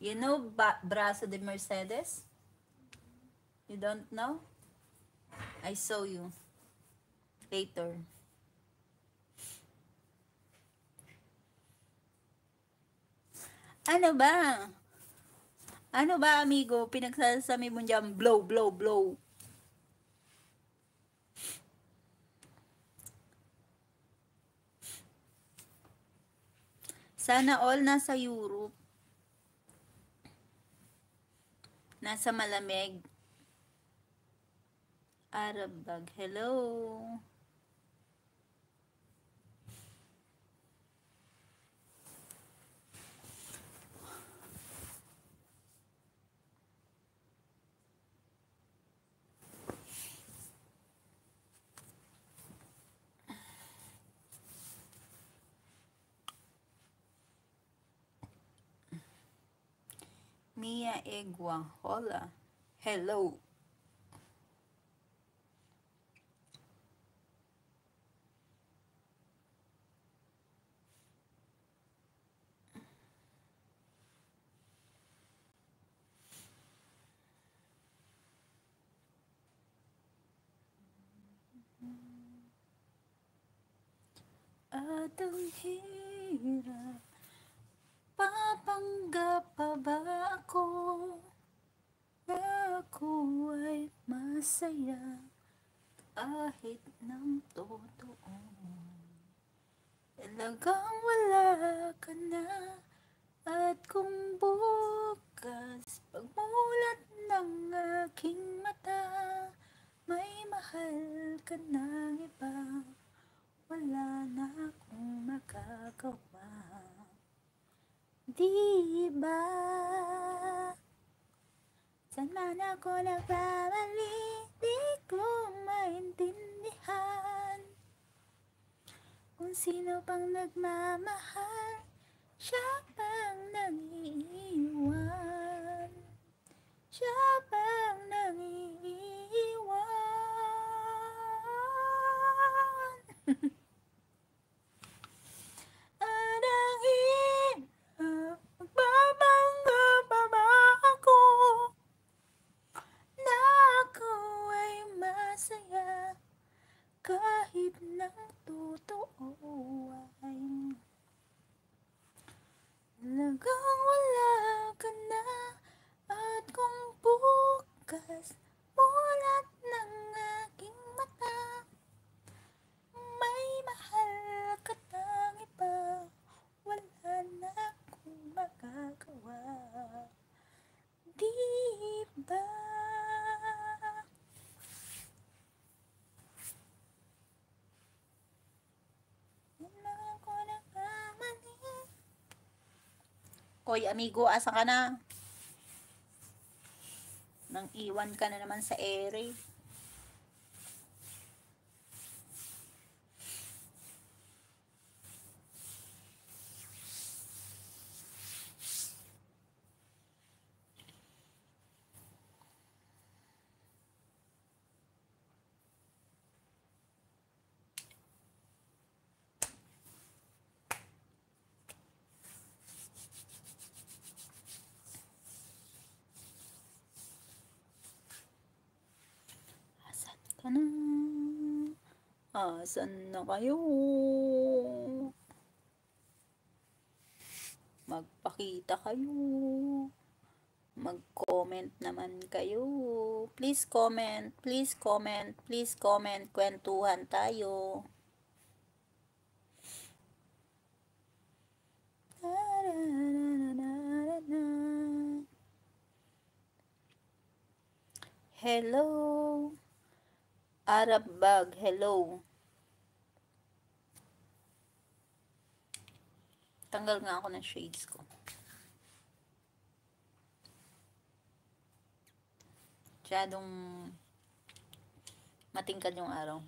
You know Brazo de Mercedes? You don't know? I saw you later. Ano ba? Ano ba, amigo? Pinagsasami mo dyan, blow, blow, blow. Sana all nasa Europe. Nasa malamig. Arab bag. Hello. Mia Egwa. Hola. Hello. At ang hirap, papanggap pa ba ako na ako ay masaya kahit ng totoo? Talagang wala ka na, at kung bukas pagmulat ng aking mata may mahal ka ng iba, wala na akong magagawa. Diba? Saan man ako nagkamali, di ko maintindihan kung sino pang nagmamahal, siya pang nag-iiwan. Siya pang nag-iiwan. At ang hirap, magpapangga pa ba ako na ako ay masaya kahit ng totoo ay talagang wala ka na, at kung bukas mulat ng aking mata may mahal ka ng iba, wala na akong magagawa. Diba? Koy, amigo, asa ka na? Nang iwan ka na naman sa ere. Ka na? Asan na kayo? Magpakita kayo. Mag-comment naman kayo. Please comment, please comment, please comment. Kwentuhan tayo. Hello. Arab bag, hello. Tanggal nga ako ng shades ko. Masyadong matingkad yung araw.